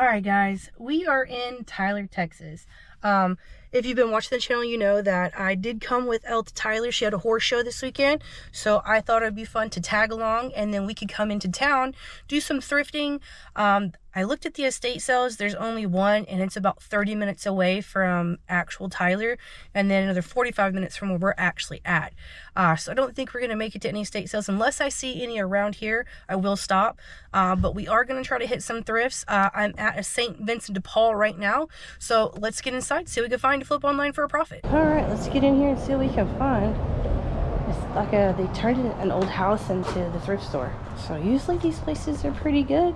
Alright guys, we are in Tyler, Texas. If you've been watching the channel, you know that I did come with Elle to Tyler. She had a horse show this weekend, so I thought it'd be fun to tag along and then we could come into town, do some thrifting. I looked at the estate sales. There's only one and it's about 30 minutes away from actual Tyler and then another 45 minutes from where we're actually at. So I don't think we're going to make it to any estate sales. Unless I see any around here, I will stop. But we are going to try to hit some thrifts. I'm at a St. Vincent de Paul right now. So let's get inside, see what we can find to flip online for a profit. All right, let's get in here and see what we can find. It's like they turned an old house into the thrift store. So usually these places are pretty good.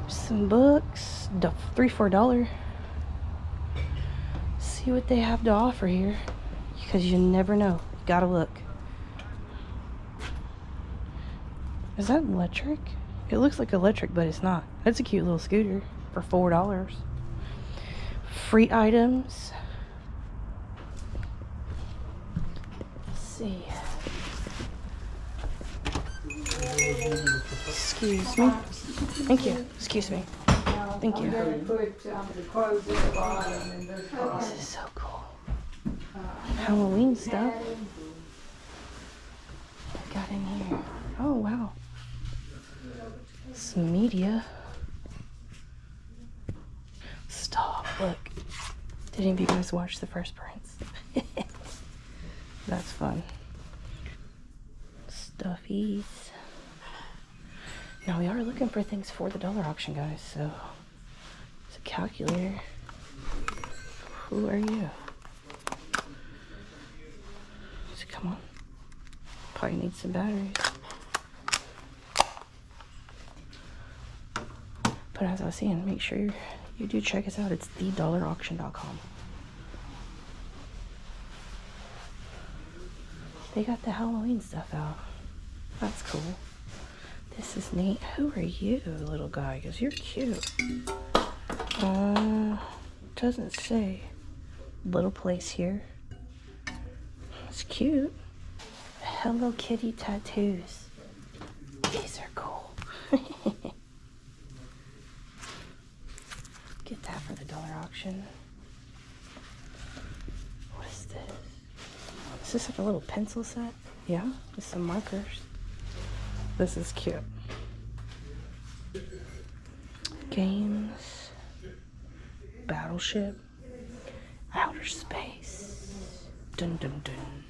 Some books, $3-4. See what they have to offer here, because you never know. You gotta look. Is that electric? It looks like electric, but it's not. That's a cute little scooter for $4. Free items. Let's see. Excuse me. Thank you. Excuse me. Thank you. This is so cool. Halloween stuff. I got in here. Oh wow. Some media. Stop. Look. Did any of you guys watch The First Prince? That's fun. Stuffies. Now we are looking for things for the dollar auction, guys, so it's a calculator. Who are you? So come on. Probably need some batteries. But as I was saying, make sure you do check us out. It's theDollarAuction.com. They got the Halloween stuff out. That's cool. This is neat. Who are you, little guy? Because you're cute. Doesn't say. Little place here. It's cute. Hello Kitty tattoos. These are cool. Get that for the dollar auction. What is this? Is this like a little pencil set? Yeah, with some markers. This is cute. Games. Battleship. Outer space. Dun dun dun.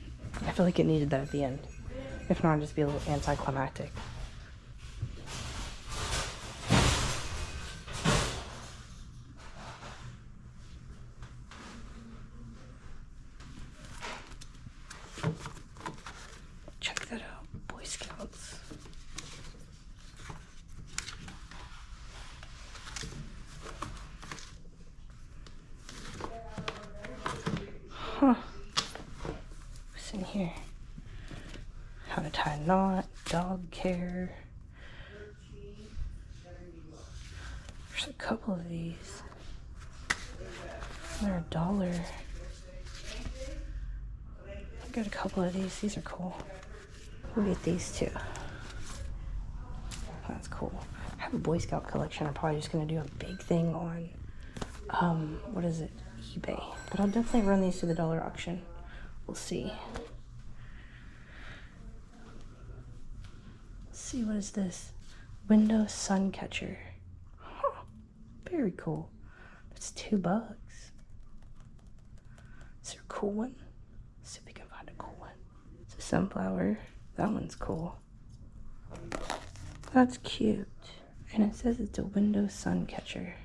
I feel like it needed that at the end. If not, it'd just be a little anticlimactic. Check that out. Boy Scouts. Huh. What's in here? How to tie a knot, dog care. There's a couple of these. They're $1. Got a couple of these. These are cool. We'll get these too. That's cool. I have a Boy Scout collection. I'm probably just gonna do a big thing on what is it? eBay. But I'll definitely run these to the dollar auction. We'll see. Let's see, what is this? Window sun catcher. Huh. Very cool. That's $2. Is there a cool one? Let's see if we can find a cool one. It's a sunflower. That one's cool. That's cute. And it says it's a window sun catcher.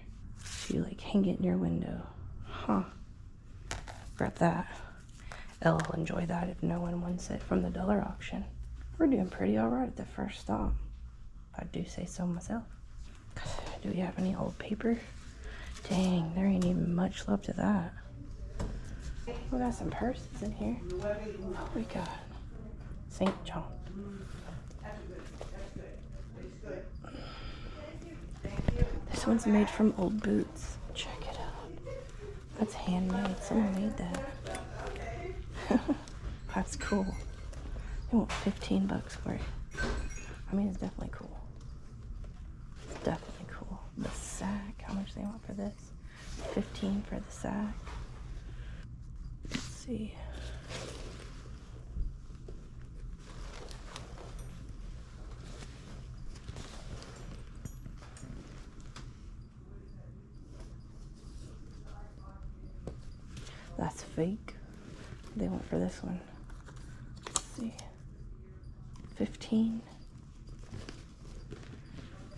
So you like hang it in your window. Huh. Grab that. Elle will enjoy that if no one wants it from the dollar auction. We're doing pretty alright at the first stop. If I do say so myself. Do we have any old paper? Dang, there ain't even much left of that. We got some purses in here. Oh, we got St. John. This one's made from old boots. Check it out. That's handmade. Someone made that. That's cool. They want $15 for it. I mean, it's definitely cool. It's definitely cool. The sack. How much much they want for this. 15 for the sack. Let's see. That's fake. They want for this one. Let's see. 15.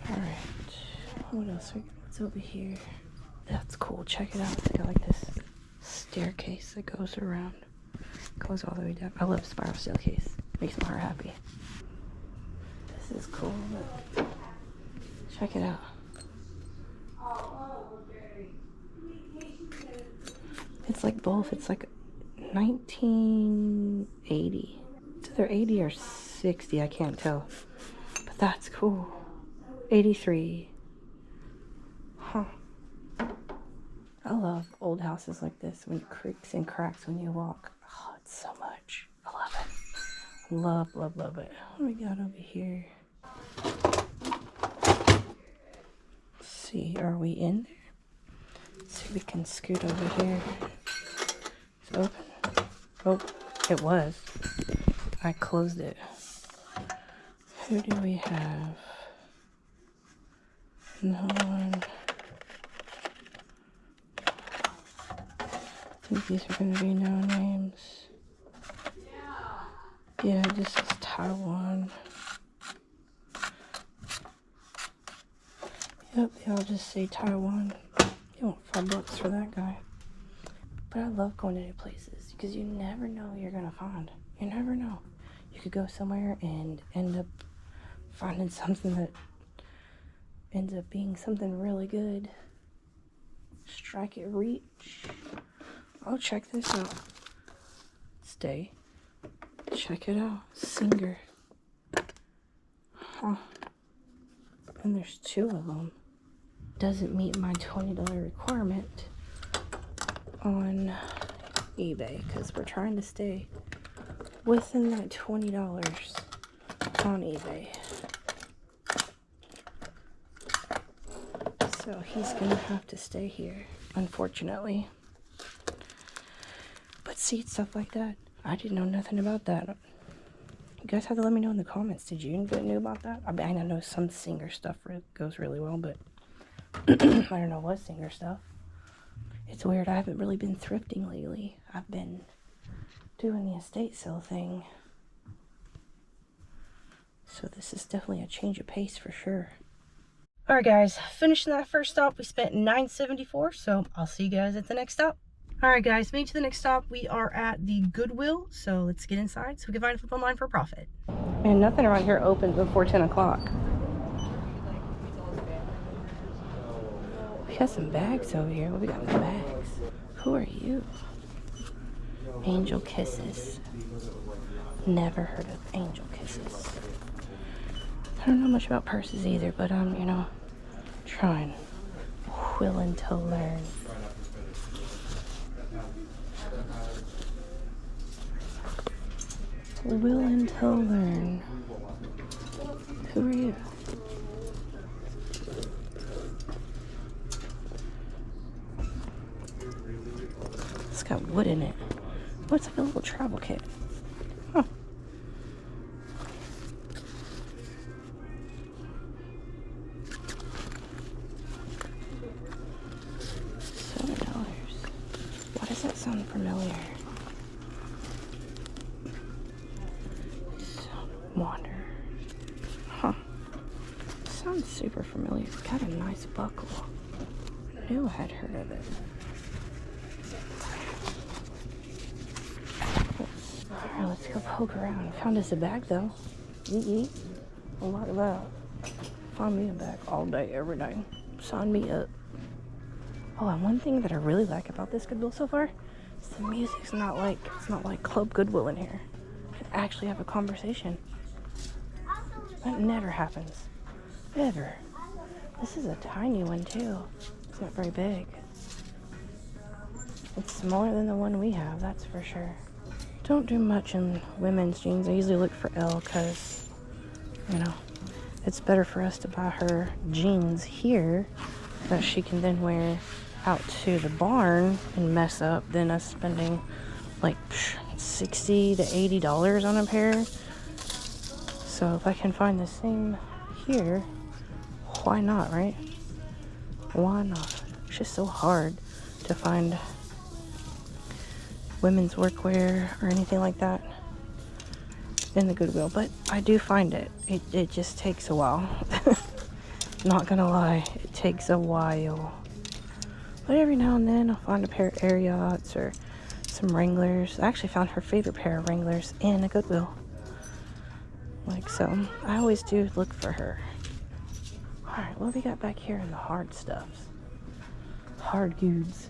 Alright. What else? What's over here? That's cool. Check it out. They got like this staircase that goes around. Goes all the way down. I love spiral staircase. Makes my heart happy. This is cool. Look. Check it out. It's like both. It's like 1980. It's either 80 or 60. I can't tell. But that's cool. 83. Huh. I love old houses like this when it creaks and cracks when you walk. Oh, it's so much. I love it. Love, love, love it. What do we got over here? Let's see. Are we in there? Let's see if we can scoot over here. It's open. Oh, it was. I closed it. Who do we have? No one. I think these are going to be no names. Yeah, this is Taiwan. Yep, they all just say Taiwan. You want $5 for that guy. But I love going to new places because you never know what you're going to find. You never know. You could go somewhere and end up finding something that ends up being something really good. Strike it, reach. Oh, check this out. Stay. Check it out. Singer. Huh. And there's 2 of them. Doesn't meet my $20 requirement on eBay because we're trying to stay within that $20 on eBay. So he's gonna have to stay here, unfortunately. But see, stuff like that, I didn't know nothing about that. You guys have to let me know in the comments. Did you know about that? I mean, I know some Singer stuff goes really well, but I don't know what Singer stuff. It's weird. I haven't really been thrifting lately. I've been doing the estate sale thing. So this is definitely a change of pace for sure. Alright guys, finishing that first stop, we spent $9.74, so I'll see you guys at the next stop. Alright guys, made it to the next stop. We are at the Goodwill, so let's get inside so we can find a flip online for a profit. Man, nothing around here opens before 10 o'clock. We got some bags over here. What we got in the bags? Who are you? Angel Kisses. Never heard of Angel Kisses. I don't know much about purses either, but I'm, you know, trying. Willing to learn. Willing to learn. Who are you? It's got wood in it. Oh, it's like a little travel kit. Huh. $7. Why does that sound familiar? Wander. Huh. Sounds super familiar. It's got a nice buckle. I knew I had heard of it. Alright, let's go poke around. Found us a bag though. Yee. A lot of that. Find me a bag all day, every day. Sign me up. Oh, and one thing that I really like about this Goodwill so far is the music's not like, it's not like Club Goodwill in here. I can actually have a conversation. That never happens. Ever. This is a tiny one too. It's not very big. It's smaller than the one we have, that's for sure. Don't do much in women's jeans. I usually look for L because, you know, it's better for us to buy her jeans here that she can then wear out to the barn and mess up than us spending like $60 to $80 on a pair. So if I can find the same here, why not, right? Why not? It's just so hard to find women's workwear or anything like that in the Goodwill, but I do find it. It just takes a while. Not gonna lie, it takes a while. But every now and then I'll find a pair of Ariats or some Wranglers. I actually found her favorite pair of Wranglers in a Goodwill. Like so, I always do look for her. Alright, what do we got back here in the hard stuffs? Hard goods.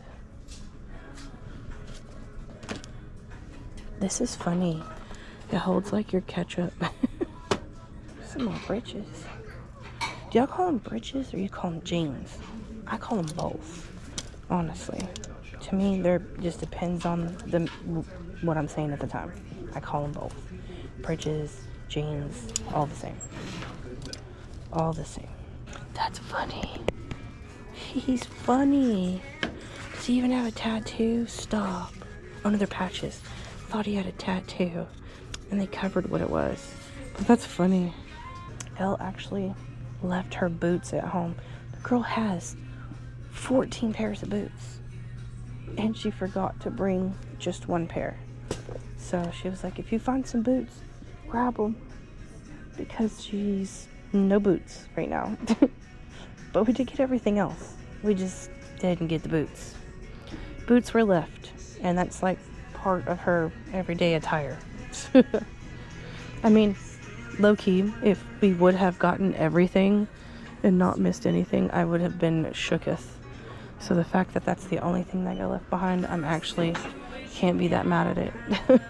This is funny. It holds like your ketchup. Some more britches. Do y'all call them britches or you call them jeans? I call them both, honestly. To me, there just depends on what I'm saying at the time. I call them both. Britches, jeans, all the same. All the same. That's funny. He's funny. Does he even have a tattoo? Stop. Oh no, they're patches. Thought he had a tattoo. And they covered what it was. But that's funny. Elle actually left her boots at home. The girl has 14 pairs of boots. And she forgot to bring just one pair. So she was like, if you find some boots, grab them. Because she's no boots right now. But we did get everything else. We just didn't get the boots. Boots were left. And that's like part of her everyday attire. I mean, low-key, if we would have gotten everything and not missed anything, I would have been shooketh. So the fact that that's the only thing that got left behind, I'm actually can't be that mad at it.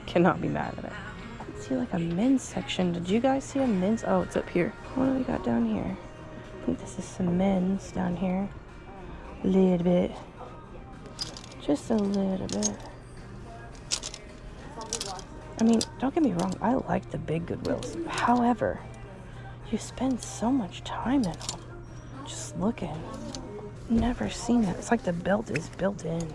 Cannot be mad at it. I see like a men's section. Did you guys see a men's? Oh, it's up here. What do we got down here? I think this is some men's down here. A little bit. Just a little bit. I mean, don't get me wrong, I like the big Goodwills. However, you spend so much time in them. Just looking. Never seen that. It's like the belt is built in.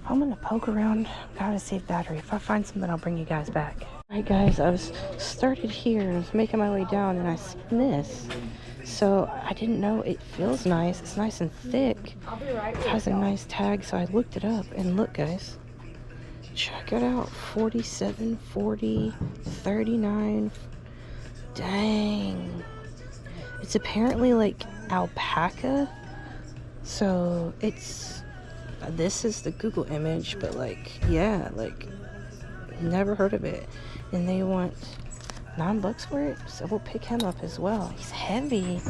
I'm gonna poke around. Gotta save battery. If I find something, I'll bring you guys back. Alright guys, I was started here and was making my way down and I seen this. So I didn't know it feels nice. It's nice and thick. It has a nice tag, so I looked it up and look guys. Check it out. 47, 40, 39. Dang. It's apparently like alpaca. So it's, this is the Google image, but like, yeah, like, never heard of it. And they want $9 for it, so we'll pick him up as well. He's heavy.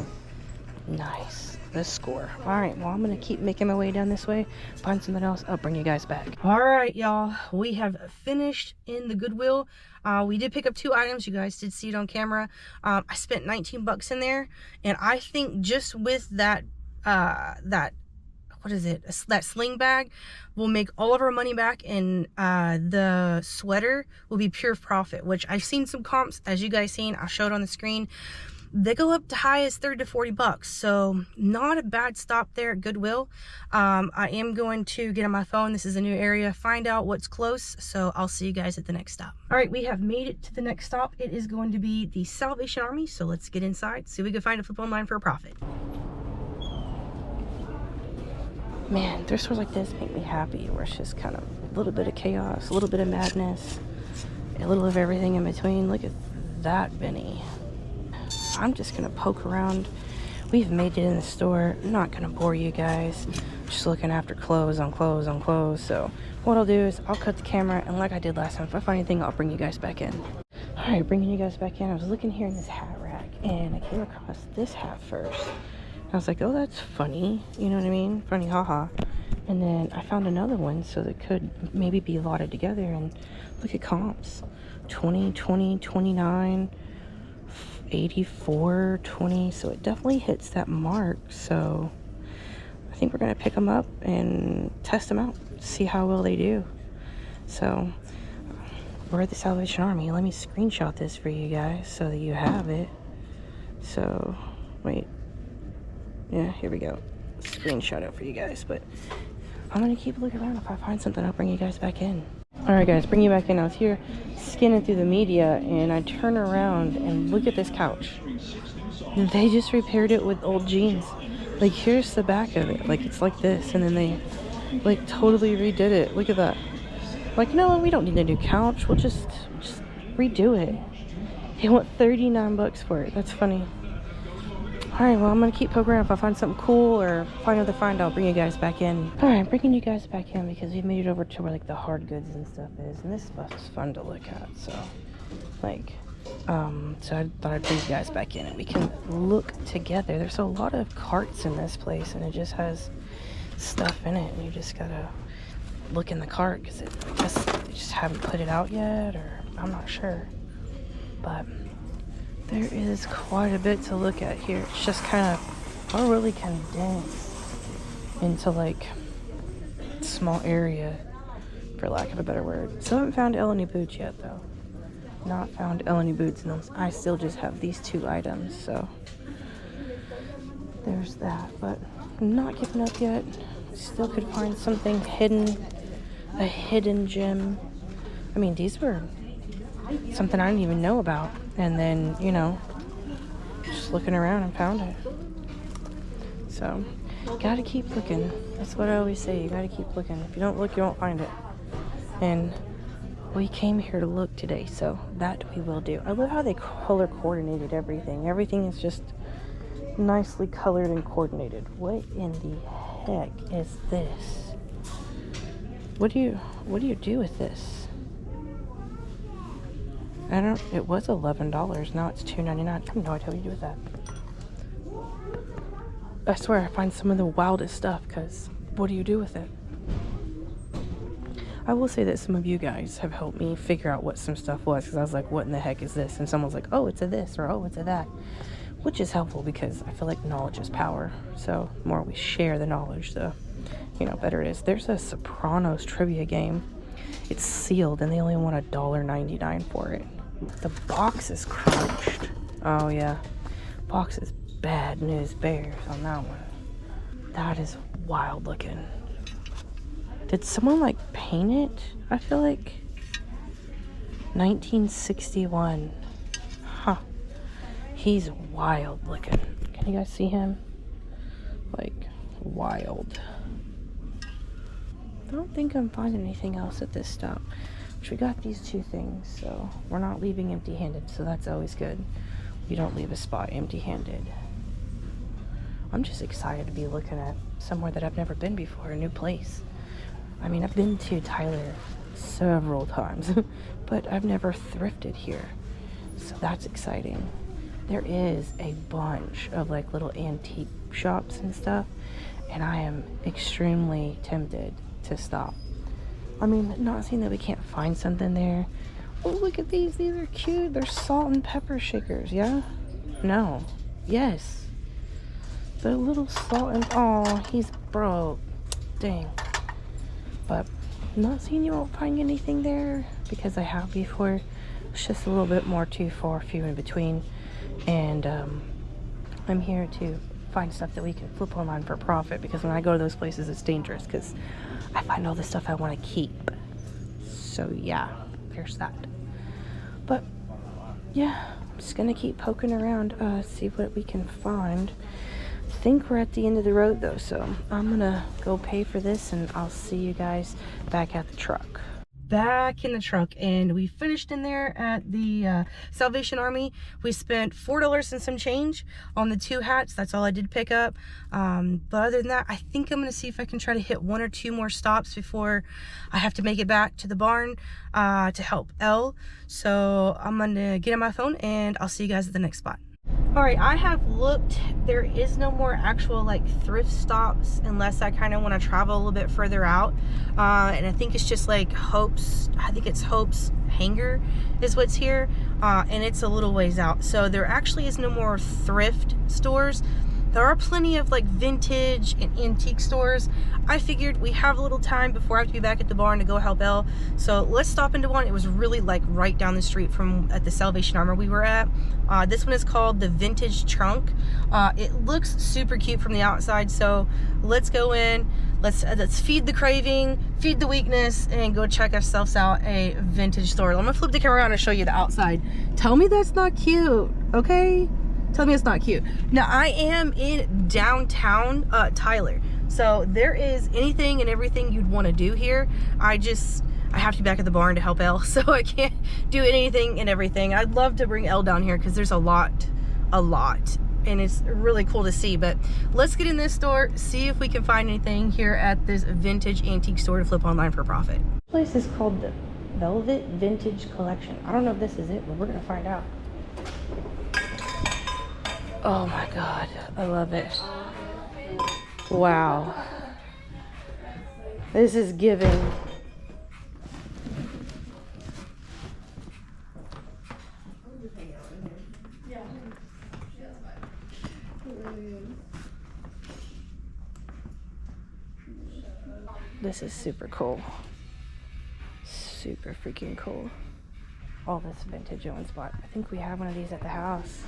Nice. Let's score. Alright, well, I'm gonna keep making my way down this way, find something else, I'll bring you guys back. Alright, y'all, we have finished in the Goodwill. We did pick up 2 items. You guys did see it on camera. I spent $19 in there, and I think just with that what is it, that sling bag, will make all of our money back, and the sweater will be pure profit, which I've seen some comps, as you guys seen, I'll show it on the screen. They go up to high as $30 to $40, so not a bad stop there at Goodwill. I am going to get on my phone. This is a new area, find out what's close, so I'll see you guys at the next stop. All right, we have made it to the next stop. It is going to be the Salvation Army, so let's get inside, see if we can find a flip online for a profit. Man, thrift stores like this make me happy, where it's just kind of a little bit of chaos, a little bit of madness, a little of everything in between. Look at that Benny. I'm just gonna poke around. We've made it in the store. I'm not gonna bore you guys. Just looking after clothes on clothes on clothes. So what I'll do is I'll cut the camera, and like I did last time, if I find anything, I'll bring you guys back in. All right, bringing you guys back in. I was looking here in this hat rack, and I came across this hat first. I was like, oh, that's funny. You know what I mean? Funny, haha. And then I found another one, so that could maybe be allotted together. And look at comps. 20, 20, 29, 84, 20. So it definitely hits that mark. So I think we're going to pick them up and test them out. See how well they do. So we're at the Salvation Army. Let me screenshot this for you guys so that you have it. So, wait. Yeah, here we go. screenshot it for you guys, but I'm gonna keep looking around. If I find something, I'll bring you guys back in. All right, guys, bring you back in. I was here scanning through the media, and I turn around and look at this couch. They just repaired it with old jeans. Like, here's the back of it. Like, it's like this, and then they like totally redid it. Look at that. Like, no, we don't need a new couch. We'll just redo it. They want 39 bucks for it. That's funny. Alright, well, I'm gonna keep poking around. If I find something cool or find another find, I'll bring you guys back in. Alright, bringing you guys back in because we've made it over to where, like, the hard goods and stuff is. And this stuff is fun to look at, so, like, so I thought I'd bring you guys back in and we can look together. There's a lot of carts in this place, and it just has stuff in it, and you just gotta look in the cart because I guess they just haven't put it out yet, or I'm not sure. But there is quite a bit to look at here. It's just kind of all really condensed into like small area, for lack of a better word. Still haven't found any boots yet though. Not found any boots, and I still just have these 2 items, so there's that. But I'm not giving up yet. Still could find something hidden, a hidden gem. I mean, these were something I didn't even know about, and then, you know, just looking around and found it. So gotta keep looking. That's what I always say, you gotta keep looking. If you don't look, you won't find it. And we came here to look today, so that we will do. I love how they color coordinated everything. Everything is just nicely colored and coordinated. What in the heck is this? What do you do with this? It was $11, now it's $2.99. I have no idea what you do with that. I swear I find some of the wildest stuff, because what do you do with it? I will say that some of you guys have helped me figure out what some stuff was, because I was like, what in the heck is this? And someone's like, oh, it's a this, or oh, it's a that. Which is helpful, because I feel like knowledge is power. So the more we share the knowledge, the, you know, better it is. There's a Sopranos trivia game. It's sealed, and they only want $1.99 for it. The box is crunched. Oh yeah, box is bad news bears on that one. That is wild looking. Did someone like paint it? I feel like 1961. Huh. He's wild looking. Can you guys see him? Like, wild. I don't think I'm finding anything else at this stop. Which we got these 2 things, so we're not leaving empty-handed, so that's always good. We don't leave a spot empty-handed. I'm just excited to be looking at somewhere that I've never been before, a new place. I mean, I've been to Tyler several times, but I've never thrifted here, so that's exciting. There is a bunch of like little antique shops and stuff, and I am extremely tempted to stop. I mean, not saying that we can't find something there. Oh, look at these. These are cute. They're salt and pepper shakers, yeah? No. Yes. They're little salt and... Oh, he's broke. Dang. But I'm not saying you won't find anything there, because I have before. It's just a little bit more too far, few in between. And I'm here to find stuff that we can flip online for profit, because when I go to those places, it's dangerous, because I find all the stuff I want to keep. So yeah, there's that. But yeah, I'm just gonna keep poking around, see what we can find. I think we're at the end of the road though, so I'm gonna go pay for this, and I'll see you guys back at the truck. Back in the truck, and we finished in there at the Salvation Army. We spent $4 and some change on the 2 hats. That's all I did pick up. But other than that, I think I'm gonna see if I can try to hit 1 or 2 more stops before I have to make it back to the barn to help Elle. So I'm gonna get on my phone, and I'll see you guys at the next spot. All right, I have looked. There is no more actual like thrift stops unless I kind of want to travel a little bit further out. And I think it's just like Hope's, I think it's Hope's Hangar is what's here. And it's a little ways out. So there actually is no more thrift stores. there are plenty of like vintage and antique stores. I figured we have a little time before I have to be back at the barn to go help Elle. So let's stop into one. It was really like right down the street from at the Salvation Armor we were at. This one is called the Vintage Trunk. It looks super cute from the outside. So let's go in. Let's feed the craving, feed the weakness, and go check ourselves out a vintage store. I'm gonna flip the camera around and show you the outside. Tell me that's not cute, okay? Tell me it's not cute. Now I am in downtown Tyler, so there is anything and everything you'd want to do here. I have to be back at the barn to help Elle, so I can't do anything and everything. I'd love to bring Elle down here because there's a lot, and it's really cool to see. But let's get in this store, see if we can find anything here at this vintage antique store to flip online for profit. This place is called the Velvet Vintage Collection. I don't know if this is it, but we're gonna find out. Oh my God, I love it. Wow. This is giving. This is super cool. Super freaking cool. All this vintage on spot. I think we have one of these at the house.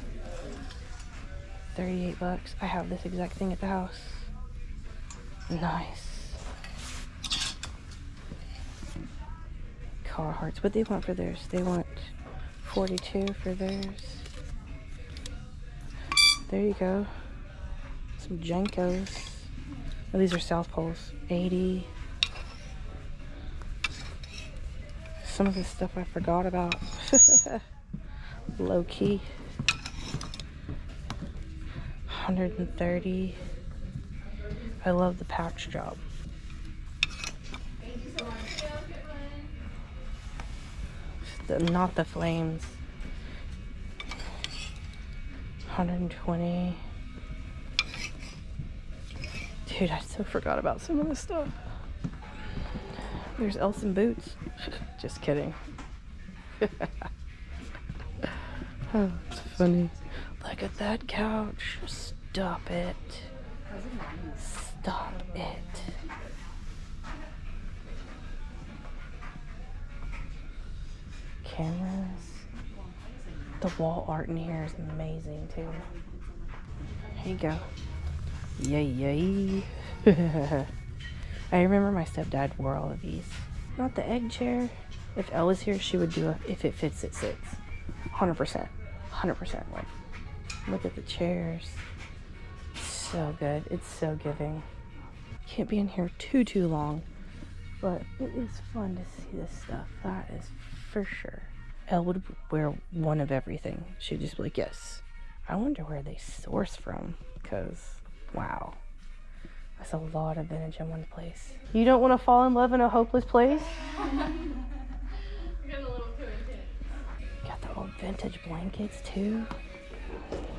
38 bucks. I have this exact thing at the house. Nice. Carhartts. What they want for theirs? They want 42 for theirs. There you go. Some Jenkos. Oh, these are South Poles. 80. Some of this stuff I forgot about. Low key. 130. I love the patch job. Not the flames. 120. Dude, I so forgot about some of this stuff. There's Elson boots. Just kidding. Oh, it's funny. Look at that couch. Stop it. Stop it. Cameras. The wall art in here is amazing too. Here you go. Yay, yay. I remember my stepdad wore all of these. Not the egg chair. If Elle was here, she would do a if it fits, it sits. 100%. 100%. Like, look at the chairs. So good. It's so giving. Can't be in here too long, but it is fun to see this stuff. That is for sure. Elle would wear one of everything. She'd just be like, yes. I wonder where they source from, because wow, that's a lot of vintage in one place. You don't want to fall in love in a hopeless place? Got the old vintage blankets too.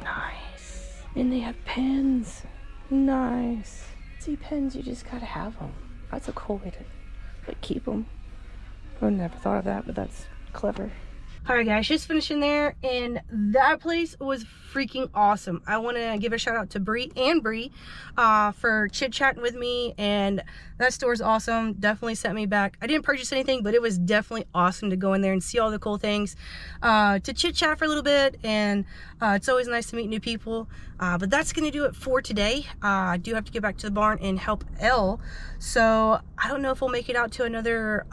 Nice. And they have pens. Nice. See, pens, you just gotta have them. That's a cool way to like keep them. I never thought of that, but that's clever. Alright guys, just finishing there, and that place was freaking awesome. I want to give a shout out to Bree for chit-chatting with me, and that store's awesome. Definitely sent me back. I didn't purchase anything, but it was definitely awesome to go in there and see all the cool things, to chit-chat for a little bit, and it's always nice to meet new people. But that's going to do it for today. I do have to get back to the barn and help Elle, so I don't know if we'll make it out to another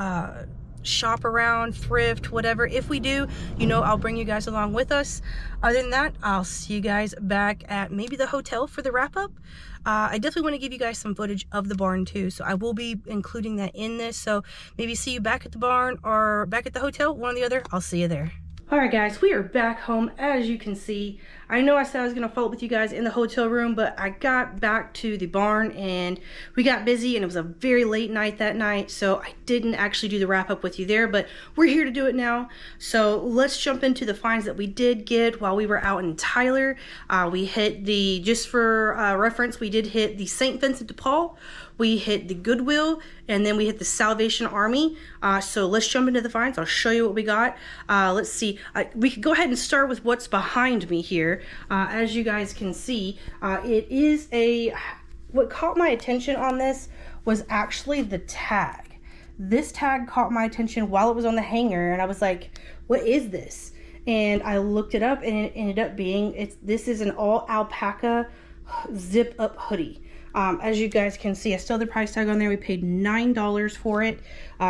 shop around, thrift, whatever. If we do, you know, I'll bring you guys along with us. Other than that, I'll see you guys back at maybe the hotel for the wrap-up. I definitely want to give you guys some footage of the barn too, so I will be including that in this. So maybe see you back at the barn or back at the hotel, one or the other. I'll see you there. Alright guys, we are back home. As you can see, I know I said I was going to follow up with you guys in the hotel room, but I got back to the barn and we got busy, and it was a very late night that night, so I didn't actually do the wrap up with you there, but we're here to do it now. So let's jump into the finds that we did get while we were out in Tyler. We hit the, just for reference, we did hit the St. Vincent de Paul, we hit the Goodwill, and then we hit the Salvation Army. So let's jump into the finds. I'll show you what we got. Let's see. We could go ahead and start with what's behind me here. As you guys can see, it is what caught my attention on this was actually the tag. This tag caught my attention while it was on the hanger, and I was like, what is this? And I looked it up, and it ended up being, this is an all alpaca zip up hoodie. As you guys can see, I still have the price tag on there. We paid $9 for it.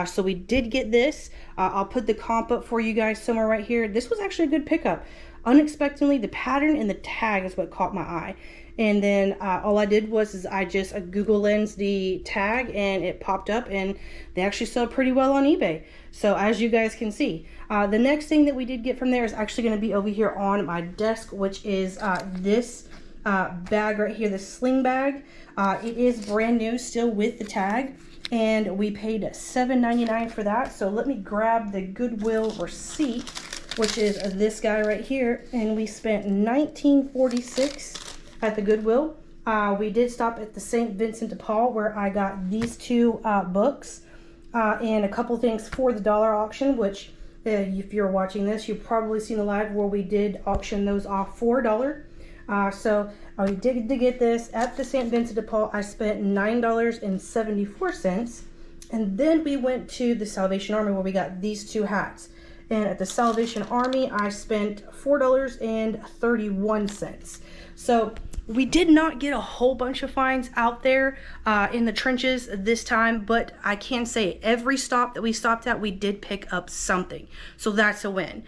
So we did get this. I'll put the comp up for you guys somewhere right here. This was actually a good pickup. Unexpectedly, the pattern and the tag is what caught my eye. And then all I did was I just Google Lens the tag, and it popped up, and they actually sell pretty well on eBay. So as you guys can see, the next thing that we did get from there is actually going to be over here on my desk, which is this bag right here, the sling bag. It is brand new, still with the tag, and we paid $7.99 for that. So let me grab the Goodwill receipt, which is this guy right here, and we spent $19.46 at the Goodwill. We did stop at the St. Vincent de Paul, where I got these two books and a couple things for the dollar auction, which if you're watching this, you've probably seen the live where we did auction those off for $1. So I did get this at the St. Vincent de Paul. I spent $9.74, and then we went to the Salvation Army where we got these two hats. And at the Salvation Army, I spent $4.31. So we did not get a whole bunch of finds out there in the trenches this time, but I can say every stop that we stopped at, we did pick up something. So that's a win.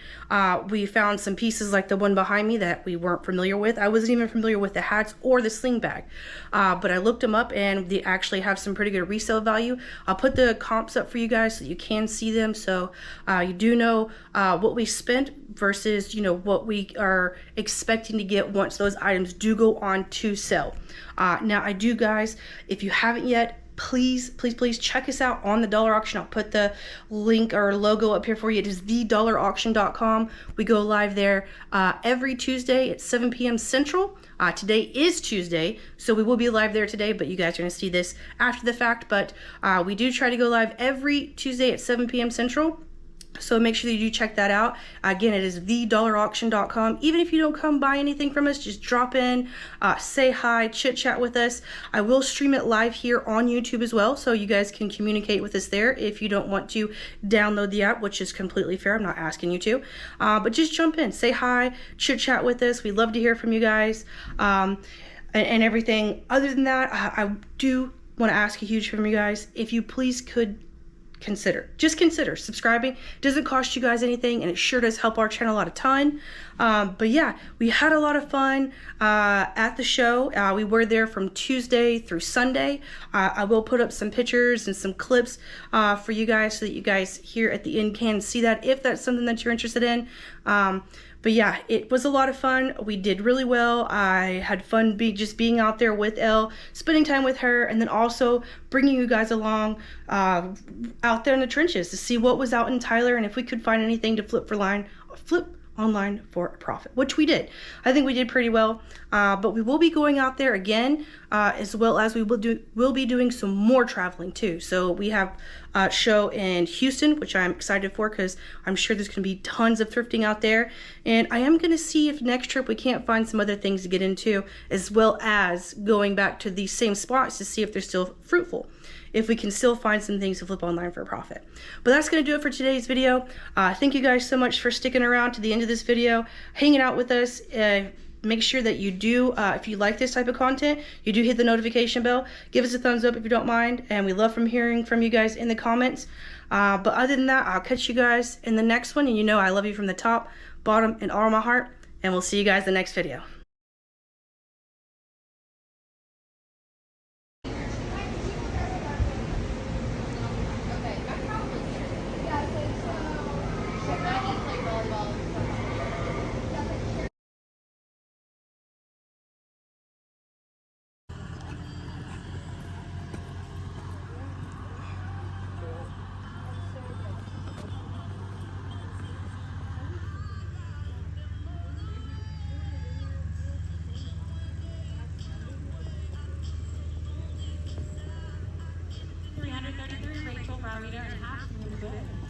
We found some pieces like the one behind me that we weren't familiar with. I wasn't even familiar with the hats or the sling bag, but I looked them up, and they actually have some pretty good resale value. I'll put the comps up for you guys so you can see them, so you do know what we spent versus, you know, what we are expecting to get once those items do go on to sell. Now I do, guys, if you haven't yet, please check us out on the dollar auction. I'll put the link or logo up here for you. It is thedollarauction.com. We go live there every Tuesday at 7 p.m. Central. Today is Tuesday, so we will be live there today, but you guys are going to see this after the fact. But we do try to go live every Tuesday at 7 p.m. Central. So make sure that you do check that out. Again, it is thedollarauction.com. Even if you don't come buy anything from us, just drop in, say hi, chit chat with us. I will stream it live here on YouTube as well, so you guys can communicate with us there if you don't want to download the app, which is completely fair. I'm not asking you to, but just jump in, say hi, chit chat with us. We love to hear from you guys and everything. Other than that, I do want to ask a huge favor from you guys. If you please could just consider subscribing. It doesn't cost you guys anything, and it sure does help our channel out a ton. But yeah, we had a lot of fun at the show. We were there from Tuesday through Sunday. I will put up some pictures and some clips for you guys so that you guys here at the end can see that if that's something that you're interested in. But yeah, it was a lot of fun. We did really well. I had fun just being out there with Elle, spending time with her, and then also bringing you guys along out there in the trenches to see what was out in Tyler and if we could find anything to flip online for a profit, which we did. I think we did pretty well, but we will be going out there again, as well as we'll be doing some more traveling too. So we have a show in Houston, which I'm excited for because I'm sure there's going to be tons of thrifting out there, and I am going to see if next trip we can't find some other things to get into, as well as going back to these same spots to see if they're still fruitful, if we can still find some things to flip online for a profit. But that's going to do it for today's video. Thank you guys so much for sticking around to the end of this video, hanging out with us. Make sure that you do, if you like this type of content, you do hit the notification bell. Give us a thumbs up if you don't mind, and we love hearing from you guys in the comments. But other than that, I'll catch you guys in the next one, and you know I love you from the top, bottom, and all of my heart, and we'll see you guys in the next video. margarita and hash was good.